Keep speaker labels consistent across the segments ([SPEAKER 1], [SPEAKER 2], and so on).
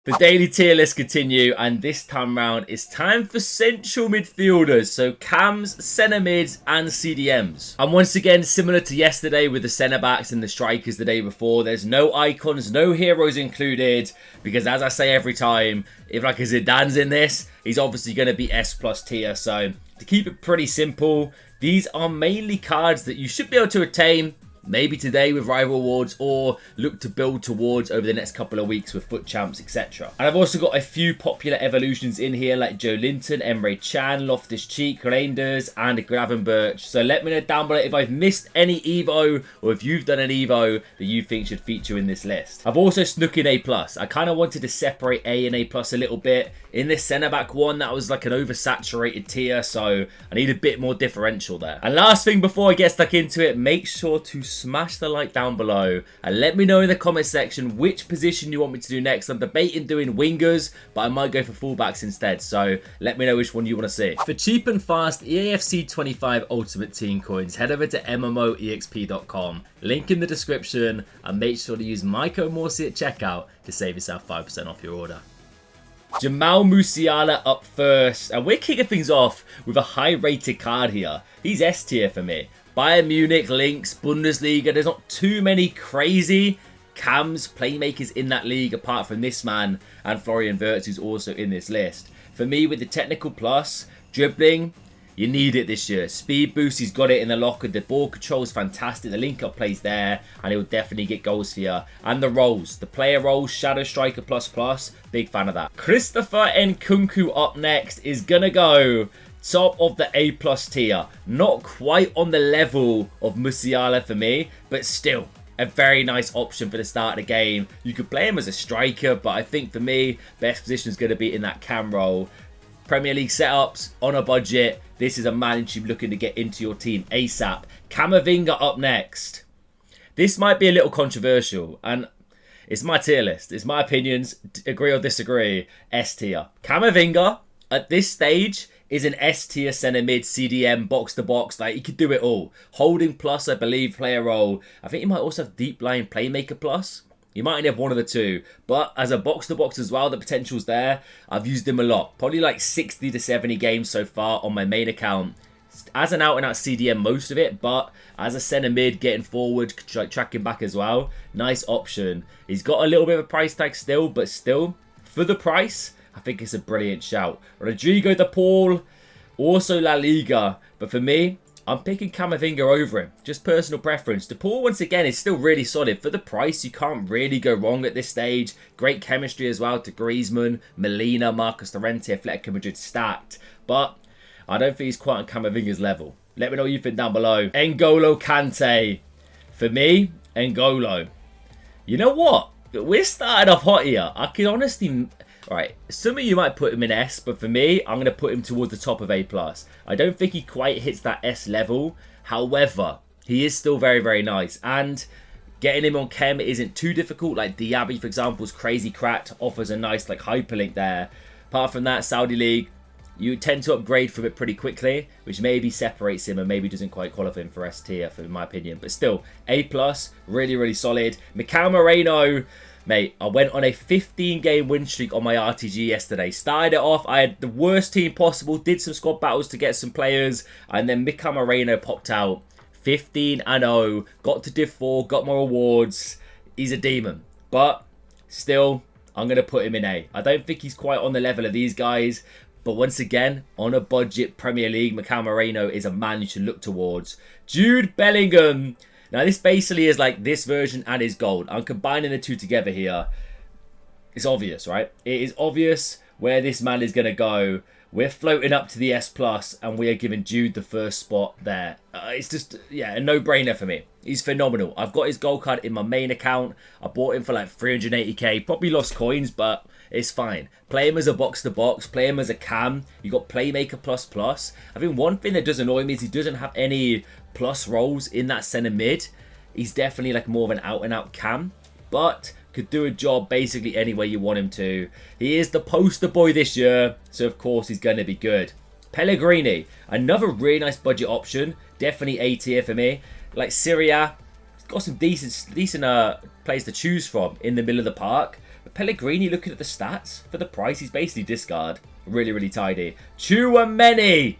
[SPEAKER 1] The daily tier lists continue, and this time round it's time for central midfielders, so cams, centre mids and CDMs. And once again, similar to yesterday with the centre backs and the strikers the day before, there's no icons, no heroes included, because as I say every time, if like a Zidane's in this, he's obviously going to be S+ tier. So to keep it pretty simple, these are mainly cards that you should be able to attain maybe today with rival awards, or look to build towards over the next couple of weeks with foot champs, etc. And I've also got a few popular evolutions in here like Joe Linton, Emre Can, Loftus-Cheek, Reinders and Gravenberch. So let me know down below if I've missed any Evo, or if you've done an Evo that you think should feature in this list. I've also snuck in A+. I kind of wanted to separate A and A+ a little bit. In this centre back one, that was like an oversaturated tier, so I need a bit more differential there. And last thing before I get stuck into it, make sure to smash the like down below and let me know in the comment section which position you want me to do next. I'm debating doing wingers, but I might go for fullbacks instead, so let me know which one you want to see. For cheap and fast EAFC 25 Ultimate Team coins, head over to MMOEXP.com, link in the description, and make sure to use my code Morsey at checkout to save yourself 5% off your order. Jamal Musiala up first, and we're kicking things off with a high rated card here. He's S tier for me. Bayern Munich, Links, Bundesliga, there's not too many crazy cams, playmakers in that league apart from this man and Florian Wirtz, who's also in this list. For me, with the technical plus, dribbling, you need it this year. Speed boost, he's got it in the locker. The ball control is fantastic. The link-up plays there, and he'll definitely get goals for you. And the roles, the player roles, Shadow Striker ++, big fan of that. Christopher Nkunku up next is going to go top of the A+ tier. Not quite on the level of Musiala for me, but still a very nice option for the start of the game. You could play him as a striker, but I think for me, best position is going to be in that cam role. Premier League setups, on a budget, this is a man you should be looking to get into your team ASAP. Camavinga up next. This might be a little controversial, and it's my tier list. It's my opinions, agree or disagree, S tier. Camavinga, at this stage, is an S tier centre mid, CDM, box to box. Like, he could do it all. Holding plus, I believe, player role. I think he might also have deep line playmaker plus. You might only have one of the two, but as a box-to-box as well, the potential's there. I've used him a lot. Probably like 60 to 70 games so far on my main account. As an out-and-out CDM, most of it, but as a centre mid, getting forward, tracking back as well. Nice option. He's got a little bit of a price tag still, but still, for the price, I think it's a brilliant shout. Rodrigo de Paul, also La Liga, but for me, I'm picking Camavinga over him. Just personal preference. De Paul, once again, is still really solid. For the price, you can't really go wrong at this stage. Great chemistry as well to Griezmann, Molina, Marcus Llorente, Atletico Madrid stacked. But I don't think he's quite on Camavinga's level. Let me know what you think down below. N'Golo Kante. For me, N'Golo. You know what? We're starting off hot here. I can honestly... Right, some of you might put him in S, but for me, I'm going to put him towards the top of A+. I don't think he quite hits that S level. However, he is still very, very nice. And getting him on chem isn't too difficult. Like Diaby, for example, is crazy cracked. Offers a nice like hyperlink there. Apart from that, Saudi League, you tend to upgrade from it pretty quickly, which maybe separates him and maybe doesn't quite qualify him for S tier, in my opinion. But still, A+, really, really solid. Mikel Moreno... Mate, I went on a 15-game win streak on my RTG yesterday. Started it off, I had the worst team possible, did some squad battles to get some players, and then Mikel Moreno popped out. 15-0, got to Div 4, got more awards. He's a demon. But still, I'm going to put him in A. I don't think he's quite on the level of these guys. But once again, on a budget Premier League, Mikel Moreno is a man you should look towards. Jude Bellingham. Now, this basically is like this version and his gold. I'm combining the two together here. It's obvious, right? It is obvious where this man is going to go. We're floating up to the S+, and we are giving Jude the first spot there. It's just, yeah, a no-brainer for me. He's phenomenal. I've got his gold card in my main account. I bought him for like 380k. Probably lost coins, but it's fine. Play him as a box-to-box. Play him as a cam. You got Playmaker ++. I think one thing that does annoy me is he doesn't have any plus roles in that centre mid. He's definitely like more of an out-and-out cam, but could do a job basically any way you want him to. He is the poster boy this year, so of course he's going to be good. Pellegrini, another really nice budget option. Definitely A tier for me. Like Serie A, got some decent plays to choose from in the middle of the park. But Pellegrini, looking at the stats, for the price, he's basically discard. Really, really tidy. Chouameni,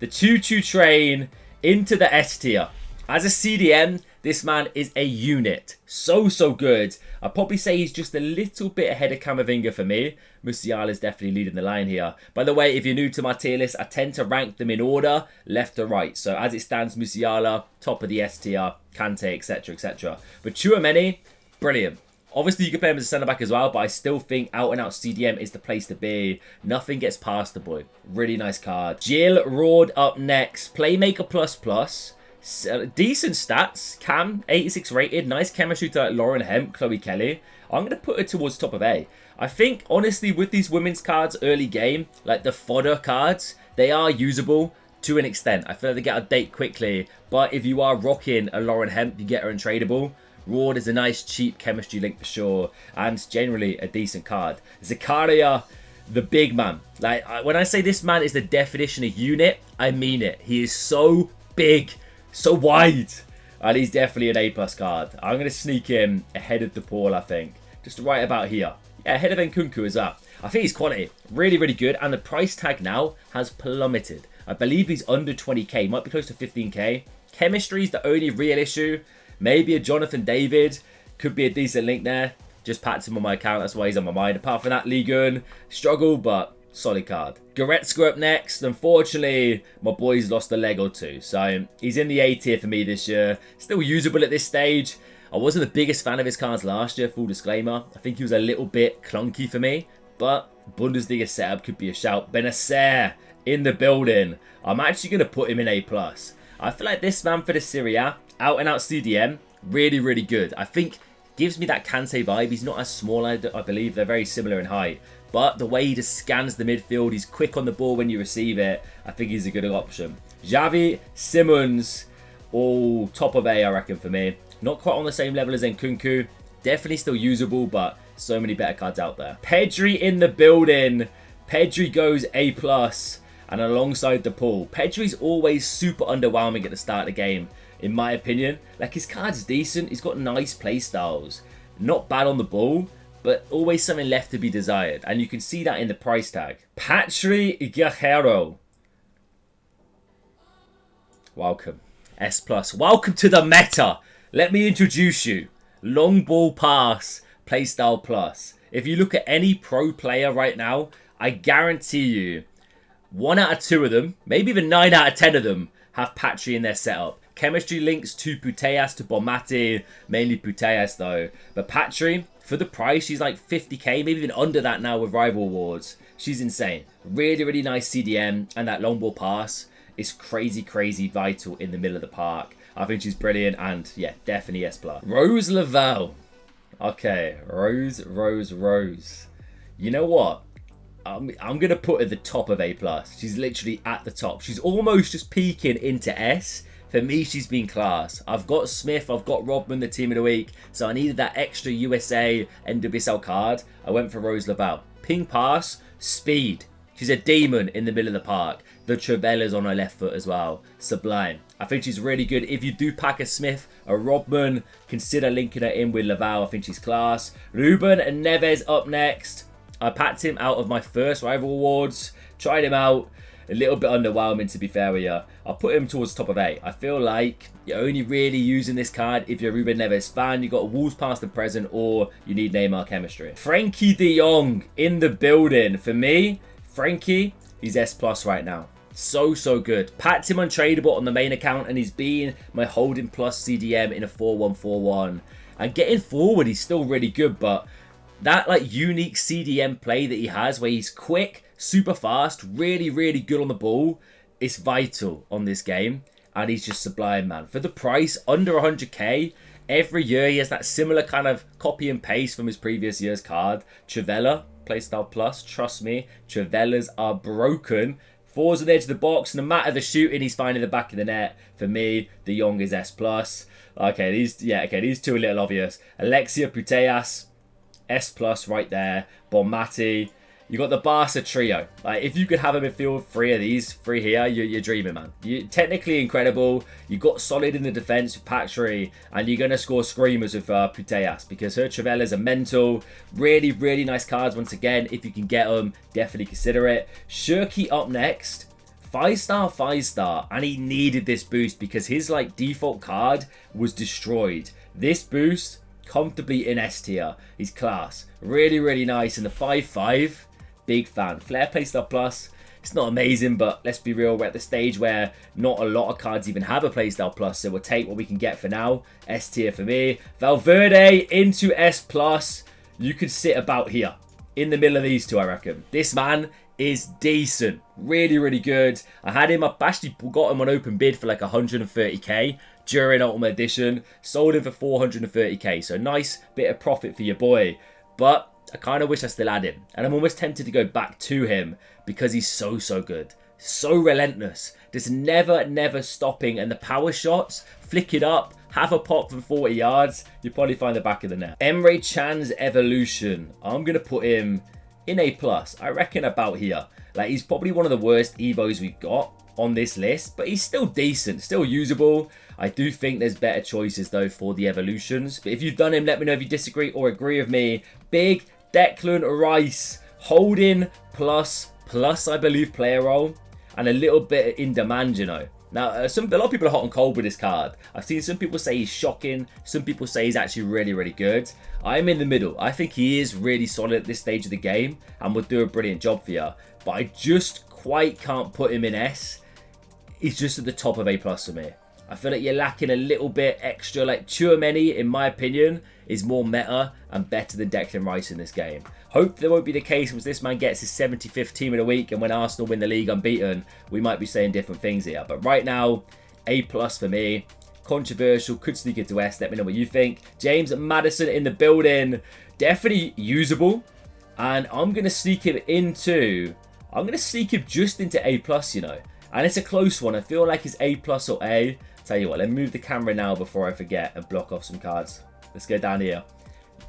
[SPEAKER 1] the choo-choo train into the S tier. As a CDM, this man is a unit. So, so good. I'd probably say he's just a little bit ahead of Camavinga for me. Musiala is definitely leading the line here. By the way, if you're new to my tier list, I tend to rank them in order, left to right. So as it stands, Musiala, top of the S tier, Kante, etc, etc. But Chouameni, brilliant. Obviously, you can play him as a centre-back as well, but I still think out-and-out CDM is the place to be. Nothing gets past the boy. Really nice card. Jill Rord up next. Playmaker plus. Decent stats. Cam, 86 rated. Nice chemistry to Lauren Hemp, Chloe Kelly. I'm going to put it towards top of A. I think, honestly, with these women's cards early game, like the fodder cards, they are usable to an extent. I feel like they get outdated quickly, but if you are rocking a Lauren Hemp, you get her untradeable. Rord is a nice, cheap chemistry link for sure, and generally a decent card. Zakaria, the big man. Like, when I say this man is the definition of unit, I mean it. He is so big, so wide, and he's definitely an A+ card. I'm going to sneak him ahead of DePaul, I think. Just right about here. Yeah, ahead of Nkunku as well. I think he's quality. Really, really good, and the price tag now has plummeted. I believe he's under 20k, might be close to 15k. Chemistry is the only real issue. Maybe a Jonathan David could be a decent link there. Just packed him on my account, that's why he's on my mind. Apart from that, Liga, struggle, but solid card. Goretzka up next. Unfortunately, my boy's lost a leg or two, so he's in the A tier for me this year. Still usable at this stage. I wasn't the biggest fan of his cards last year, full disclaimer. I think he was a little bit clunky for me, but Bundesliga setup could be a shout. Benacer in the building. I'm actually going to put him in A+. I feel like this man for the Serie A, out-and-out CDM, really, really good. I think gives me that Kante vibe. He's not as small, I believe. They're very similar in height. But the way he just scans the midfield, he's quick on the ball when you receive it. I think he's a good option. Xavi Simons, all top of A, I reckon, for me. Not quite on the same level as Nkunku. Definitely still usable, but so many better cards out there. Pedri in the building. Pedri goes A+. And alongside the pool, Pedri's always super underwhelming at the start of the game, in my opinion. Like, his card's decent, he's got nice play styles, not bad on the ball, but always something left to be desired. And you can see that in the price tag. Patri Guerrero. Welcome. S+. Welcome to the meta. Let me introduce you. Long ball pass, playstyle plus. If you look at any pro player right now, I guarantee you, 1 out of 2 of them, maybe even 9 out of 10 of them, have Patri in their setup. Chemistry links to Putellas, to Bonmati, mainly Putellas though. But Patri, for the price, she's like 50k, maybe even under that now with rival awards. She's insane. Really, really nice CDM, and that long ball pass is crazy, crazy vital in the middle of the park. I think she's brilliant, and yeah, definitely S+. Rose Lavelle. Okay, Rose. You know what? I'm going to put her at the top of A+. She's literally at the top. She's almost just peeking into S. For me, she's been class. I've got Smith, I've got Rodman, the team of the week. So I needed that extra USA NWSL card. I went for Rose Lavelle. Ping pass, speed. She's a demon in the middle of the park. The Trevella's on her left foot as well. Sublime. I think she's really good. If you do pack a Smith, a Rodman, consider linking her in with Lavelle. I think she's class. Ruben and Neves up next. I packed him out of my first rival awards. Tried him out. A little bit underwhelming, to be fair with you. I'll put him towards top of A. I feel like you're only really using this card if you're a Ruben Neves fan. You've got Wolves past and present, or you need Neymar chemistry. Frankie de Jong in the building. For me, Frankie, he's S+ right now. So good. Packed him untradeable on the main account, and he's been my holding plus CDM in a 4-1-4-1. And getting forward, he's still really good, but that like unique CDM play that he has, where he's quick, super fast, really, really good on the ball, it's vital on this game. And he's just sublime, man. For the price, under 100k, every year he has that similar kind of copy and paste from his previous year's card. Trivella, playstyle plus, trust me, Trivellas are broken. Falls on the edge of the box, no matter the shooting, he's finding the back of the net. For me, De Jong is S+. Okay, these two are a little obvious. Alexia Putellas, S+ right there. Bonmati, You got the Barca trio. Like, if you could have a midfield three of these three here, you're dreaming, man. You're technically incredible. You got solid in the defense with Patry, and you're gonna score screamers with Putellas, because her Trivelas are mental. Really, really nice cards once again. If you can get them, definitely consider it. Shirky up next. 5-star, 5-star, and he needed this boost because his like default card was destroyed. This boost comfortably in S tier. He's class. Really, really nice. And the 5-5. Big fan. Flair Playstyle Plus. It's not amazing, but let's be real. We're at the stage where not a lot of cards even have a Playstyle Plus, so we'll take what we can get for now. S tier for me. Valverde into S Plus. You could sit about here. In the middle of these two, I reckon. This man is decent. Really, really good. I had him up. Actually got him on open bid for like 130k during Ultimate Edition. Sold him for 430k. So nice bit of profit for your boy. But I kind of wish I still had him. And I'm almost tempted to go back to him because he's so, so good. So relentless. Just never stopping. And the power shots, flick it up, have a pop from 40 yards. You'll probably find the back of the net. Emre Can's evolution. I'm going to put him in A+. I reckon about here. Like, he's probably one of the worst Evos we've got on this list. But he's still decent. Still usable. I do think there's better choices, though, for the evolutions. But if you've done him, let me know if you disagree or agree with me. Big Declan Rice, holding plus, I believe, player role, and a little bit in demand, you know. Now, a lot of people are hot and cold with this card. I've seen some people say he's shocking. Some people say he's actually really, really good. I'm in the middle. I think he is really solid at this stage of the game and will do a brilliant job for you. But I just quite can't put him in S. He's just at the top of A+ for me. I feel like you're lacking a little bit extra. Like, Tchouaméni, in my opinion, is more meta and better than Declan Rice in this game. Hope there won't be the case once this man gets his 75th team of the week and when Arsenal win the league unbeaten, we might be saying different things here. But right now, A+ for me. Controversial, could sneak into S. Let me know what you think. James Maddison in the building. Definitely usable. And I'm going to sneak him just into A+, you know. And it's a close one. I feel like it's A+ or A. Tell you what, let me move the camera now before I forget and block off some cards. Let's go down here.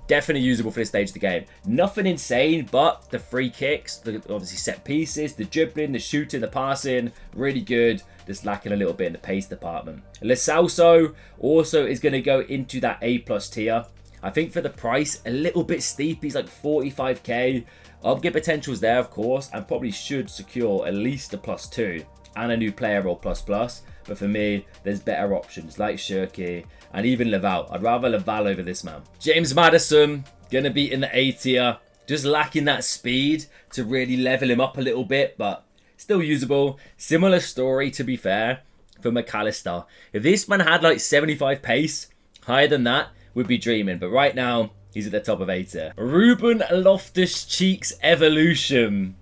[SPEAKER 1] Definitely usable for this stage of the game. Nothing insane, but the free kicks, the obviously set pieces, the dribbling, the shooting, the passing, really good. Just lacking a little bit in the pace department. Lo Celso also is going to go into that A+ tier. I think for the price, a little bit steep. He's like 45k. Upgrade potential's there, of course, and probably should secure at least a +2 and a new player role ++. But for me, there's better options like Shirky and even Laval. I'd rather Laval over this man. James Maddison, going to be in the A tier. Just lacking that speed to really level him up a little bit, but still usable. Similar story, to be fair, for McAllister. If this man had like 75 pace, higher than that, we'd be dreaming. But right now, he's at the top of A tier. Ruben Loftus-Cheek's evolution.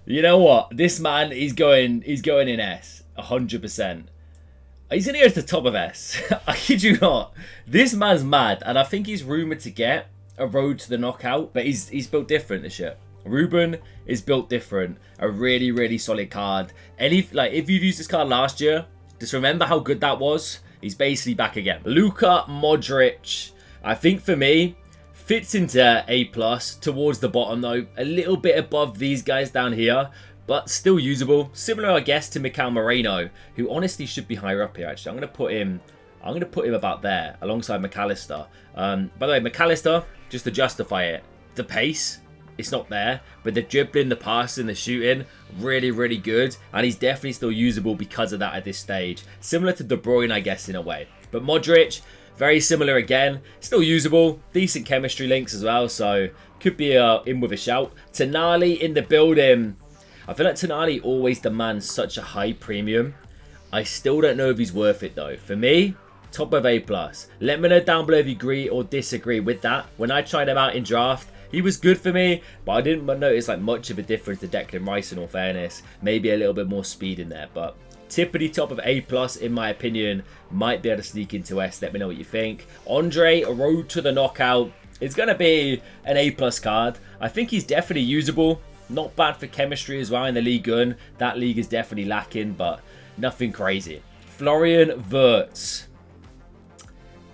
[SPEAKER 1] You know what? This man, he's going in S. 100%. He's in here at the top of S. I kid you not. This man's mad, and I think he's rumoured to get a road to the knockout, but he's built different this year. Ruben is built different. A really, really solid card. And if you've used this card last year, just remember how good that was. He's basically back again. Luka Modric, I think for me, fits into A+, towards the bottom though. A little bit above these guys down here, but still usable. Similar, I guess, to Mikel Moreno, who honestly should be higher up here, actually. I'm going to put him about there, alongside McAllister. By the way, McAllister, just to justify it, the pace, it's not there, but the dribbling, the passing, the shooting, really, really good. And he's definitely still usable because of that at this stage. Similar to De Bruyne, I guess, in a way. But Modric, very similar again. Still usable. Decent chemistry links as well, so could be in with a shout. Tonali in the building. I feel like Tonali always demands such a high premium. I still don't know if he's worth it though. For me, top of A+. Let me know down below if you agree or disagree with that. When I tried him out in draft, he was good for me, but I didn't notice like much of a difference to Declan Rice in all fairness. Maybe a little bit more speed in there, but tippity top of A+ in my opinion. Might be able to sneak into S. Let me know what you think. Andre, a road to the knockout. It's going to be an A+ card. I think he's definitely usable. Not bad for chemistry as well in the Liga and that league is definitely lacking, but nothing crazy. Florian Wirtz.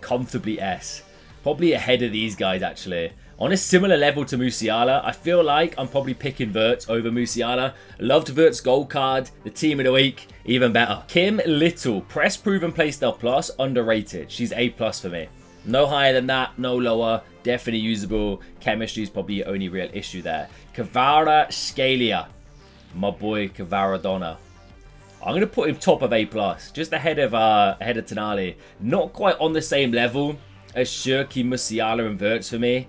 [SPEAKER 1] Comfortably S. Probably ahead of these guys, actually. On a similar level to Musiala, I feel like I'm probably picking Wirtz over Musiala. Loved Wirtz gold card, the team of the week, even better. Kim Little, press proven playstyle plus, underrated. She's A+ for me. No higher than that, no lower, definitely usable. Chemistry is probably the only real issue there. Kvara Scalia, my boy Kvaradonna. I'm going to put him top of A+, just ahead of Tonali. Not quite on the same level as Shirky, Musiala and Wirtz for me.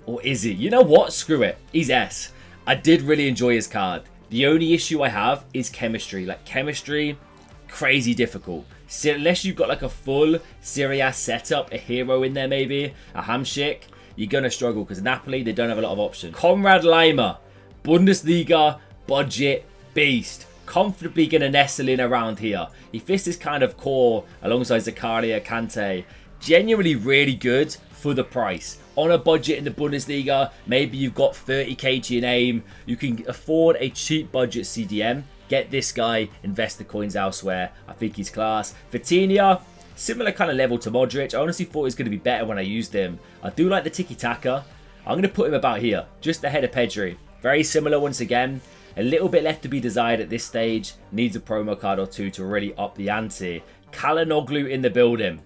[SPEAKER 1] Or is he? You know what? Screw it. He's S. I did really enjoy his card. The only issue I have is chemistry. Like, chemistry, crazy difficult. So unless you've got like a full Serie A setup, a hero in there maybe, a Hamsik, you're going to struggle because Napoli, they don't have a lot of options. Konrad Laimer, Bundesliga, budget, beast. Comfortably going to nestle in around here. He fits this kind of core alongside Zakaria, Kante. Genuinely really good for the price. On a budget in the Bundesliga, maybe you've got 30k to your name. You can afford a cheap budget CDM. Get this guy, invest the coins elsewhere. I think he's class. Vitinha, similar kind of level to Modric. I honestly thought he was going to be better when I used him. I do like the tiki-taka. I'm going to put him about here, just ahead of Pedri. Very similar once again. A little bit left to be desired at this stage. Needs a promo card or two to really up the ante. Kalanoglu in the building.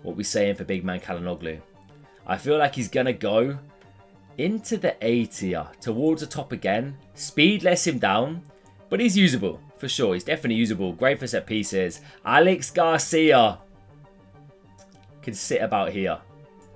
[SPEAKER 1] What we saying for big man Kalanoglu? I feel like he's going to go into the A tier, towards the top again. Speed lets him down. But he's usable, for sure. He's definitely usable. Great for set pieces. Alex Garcia can sit about here.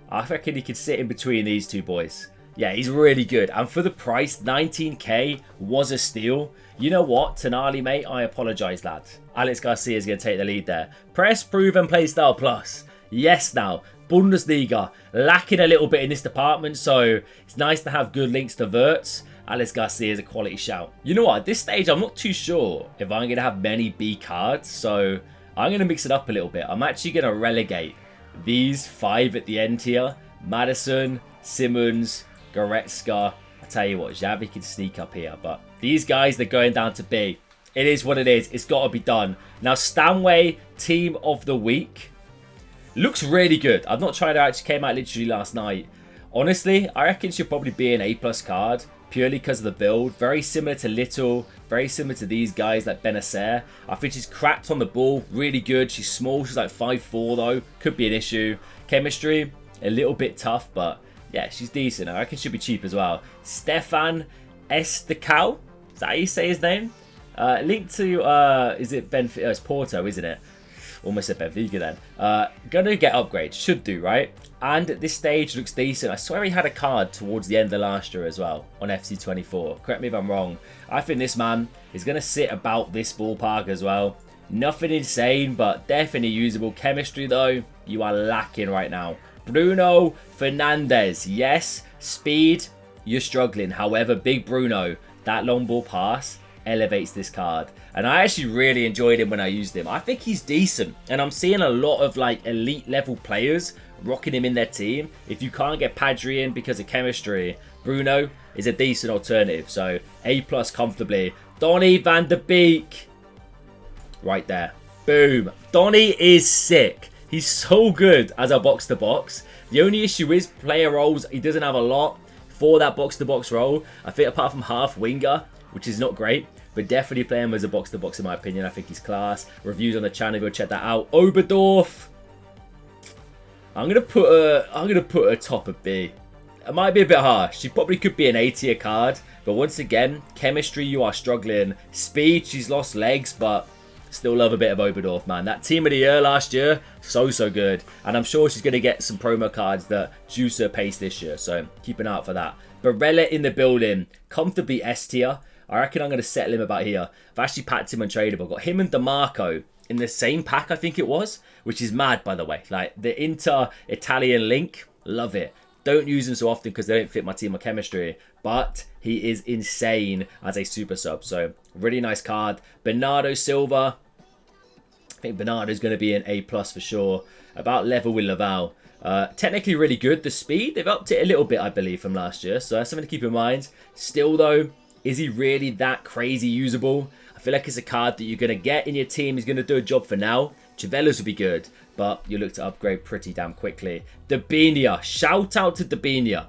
[SPEAKER 1] I reckon he could sit in between these two boys. Yeah, he's really good. And for the price, 19k was a steal. You know what? Tonali, mate, I apologise, lad. Alex Garcia is going to take the lead there. Press, proven, playstyle plus. Yes, now. Bundesliga. Lacking a little bit in this department, so it's nice to have good links to Wirtz. Alex Garcia is a quality shout. You know what? At this stage, I'm not too sure if I'm going to have many B cards. So I'm going to mix it up a little bit. I'm actually going to relegate these 5 at the end here. Maddison, Simmons, Goretzka. I tell you what, Xavi can sneak up here. But these guys, they're going down to B. It is what it is. It's got to be done. Now, Stanway, team of the week. Looks really good. I've not tried it out. It came out literally last night. Honestly, I reckon it should probably be an A+ card. Purely because of the build. Very similar to Little. Very similar to these guys like Benacer. I think she's cracked on the ball. Really good. She's small. She's like 5'4" though. Could be an issue. Chemistry, a little bit tough. But yeah, she's decent. I reckon she'll be cheap as well. Stefan Estacao. Is that how you say his name? Linked to, is it Benfica? Oh, it's Porto, isn't it? Almost said Benfica then. Gonna get upgrades. Should do, right? And at this stage, looks decent. I swear he had a card towards the end of last year as well on FC24. Correct me if I'm wrong. I think this man is going to sit about this ballpark as well. Nothing insane, but definitely usable. Chemistry, though, you are lacking right now. Bruno Fernandes. Yes, speed, you're struggling. However, big Bruno, that long ball pass elevates this card. And I actually really enjoyed him when I used him. I think he's decent. And I'm seeing a lot of like elite level players rocking him in their team. If you can't get Pedri in because of chemistry, Bruno is a decent alternative. So A+ comfortably. Donny van de Beek. Right there. Boom. Donny is sick. He's so good as a box-to-box. The only issue is player roles. He doesn't have a lot for that box-to-box role. I think apart from half winger, which is not great. But definitely play him as a box-to-box in my opinion. I think he's class. Reviews on the channel, go check that out. Oberdorf. I'm gonna put a top of B. It might be a bit harsh. She probably could be an A tier card. But once again, chemistry, you are struggling. Speed, she's lost legs, but still love a bit of Oberdorf, man. That team of the year last year, so good. And I'm sure she's gonna get some promo cards that juice her pace this year. So keep an eye out for that. Barella in the building, comfortably S tier. I reckon I'm going to settle him about here. I've actually packed him untradeable. Got him and DeMarco in the same pack, I think it was. Which is mad, by the way. Like, the Inter-Italian link. Love it. Don't use him so often because they don't fit my team or chemistry. But he is insane as a super sub. So, really nice card. Bernardo Silva. I think Bernardo's going to be an A+ for sure. About level with Laval. Technically really good. The speed, they've upped it a little bit, I believe, from last year. So, that's something to keep in mind. Still, though, is he really that crazy usable? I feel like it's a card that you're going to get in your team. He's going to do a job for now. Trivelas would be good, but you look to upgrade pretty damn quickly. Dabinia. Shout out to Dabinia.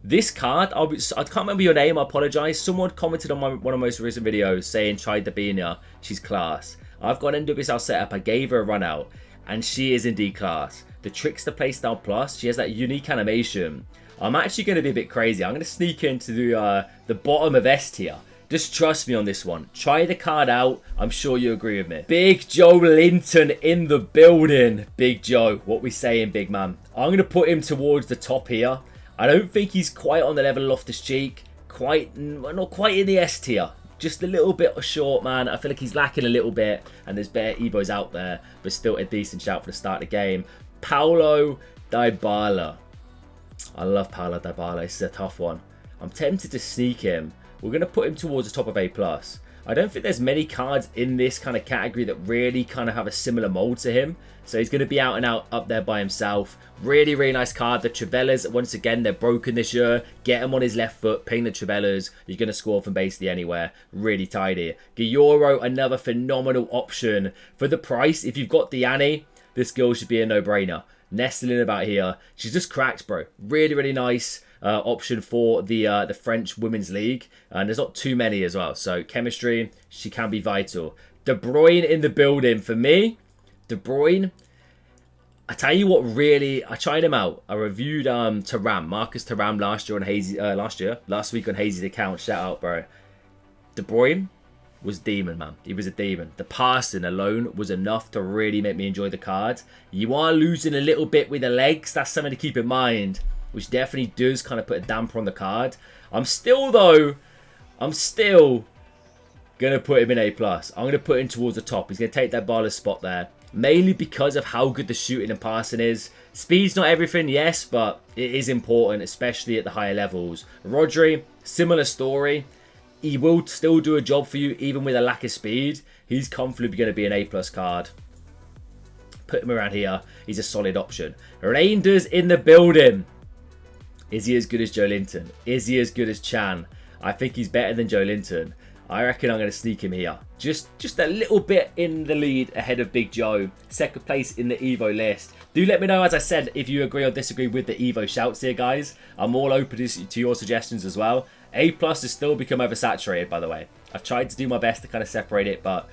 [SPEAKER 1] This card, I can't remember your name, I apologise. Someone commented on one of my most recent videos saying try Dabinia, she's class. I've got an NWSL setup, I gave her a run out, and she is indeed class. The Trickster Playstyle Plus, she has that unique animation. I'm actually going to be a bit crazy. I'm going to sneak into the bottom of S tier. Just trust me on this one. Try the card out. I'm sure you agree with me. Big Joe Linton in the building. Big Joe, what we saying, big man? I'm going to put him towards the top here. I don't think he's quite on the level of Loftus-Cheek. Not quite in the S tier. Just a little bit short, man. I feel like he's lacking a little bit. And there's better Evos out there. But still a decent shout for the start of the game. Paulo Dybala. I love Paulo Dybala. This is a tough one. I'm tempted to sneak him. We're going to put him towards the top of A+. I don't think there's many cards in this kind of category that really kind of have a similar mold to him. So he's going to be out and out up there by himself. Really, really nice card. The Trivelas, once again, they're broken this year. Get him on his left foot. Ping the Trivelas. You're going to score from basically anywhere. Really tidy. Gioro, another phenomenal option. For the price, if you've got Diani, this girl should be a no-brainer. Nestling about here. She's just cracked, bro. Really, really nice option for the French Women's League. And there's not too many as well. So chemistry, she can be vital. De Bruyne in the building. For me, De Bruyne, I tell you what, really, I tried him out. I reviewed Thuram, Marcus Thuram last week on Hazy's account. Shout out, bro. De Bruyne was demon, man. He was a demon. The passing alone was enough to really make me enjoy the card. You are losing a little bit with the legs. That's something to keep in mind, which definitely does kind of put a damper on the card. I'm still going to put him in A+. I'm going to put him towards the top. He's going to take that Barla's spot there. Mainly because of how good the shooting and passing is. Speed's not everything, yes, but it is important, especially at the higher levels. Rodri, similar story. He will still do a job for you, even with a lack of speed. He's comfortably going to be an A+ card. Put him around here. He's a solid option. Reinders in the building. Is he as good as Joe Linton? Is he as good as Chan? I think he's better than Joe Linton. I reckon I'm going to sneak him here. Just a little bit in the lead ahead of Big Joe. Second place in the Evo list. Do let me know, as I said, if you agree or disagree with the Evo shouts here, guys. I'm all open to your suggestions as well. A+ has still become oversaturated, by the way. I've tried to do my best to kind of separate it, but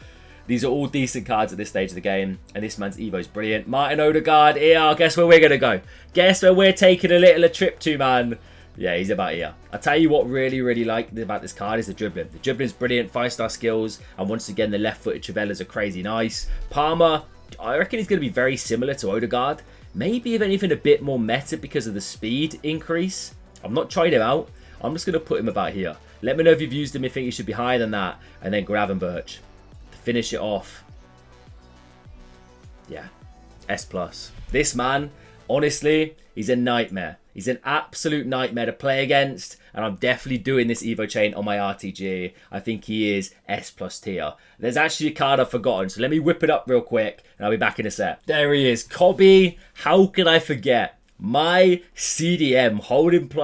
[SPEAKER 1] these are all decent cards at this stage of the game. And this man's Evo is brilliant. Martin Odegaard, here. Guess where we're going to go? Guess where we're taking a trip to, man? Yeah, he's about here. I'll tell you what really like about this card is the dribbling. The dribbling is brilliant, 5-star skills. And once again, the left-footed Trivelas are crazy nice. Palmer, I reckon he's going to be very similar to Odegaard. Maybe if anything a bit more meta because of the speed increase. I've not tried him out. I'm just going to put him about here. Let me know if you've used him, if you think he should be higher than that. And then Gravenberch to finish it off. Yeah, S+. This man, honestly, he's a nightmare. He's an absolute nightmare to play against. And I'm definitely doing this Evo chain on my RTG. I think he is S+ tier. There's actually a card I've forgotten. So let me whip it up real quick. And I'll be back in a sec. There he is. Kobe. How can I forget? My CDM. Holding ++.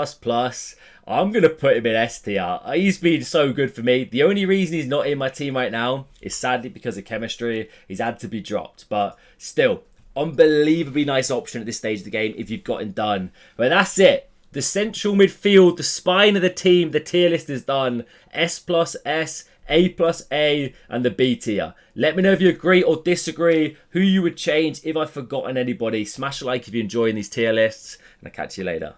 [SPEAKER 1] I'm going to put him in S tier. He's been so good for me. The only reason he's not in my team right now is sadly because of chemistry. He's had to be dropped. But still, unbelievably nice option at this stage of the game if you've got him done. But that's it. The central midfield, the spine of the team, the tier list is done. S+, S, A+A, and the B tier. Let me know if you agree or disagree, who you would change if I've forgotten anybody. Smash a like if you're enjoying these tier lists, and I'll catch you later.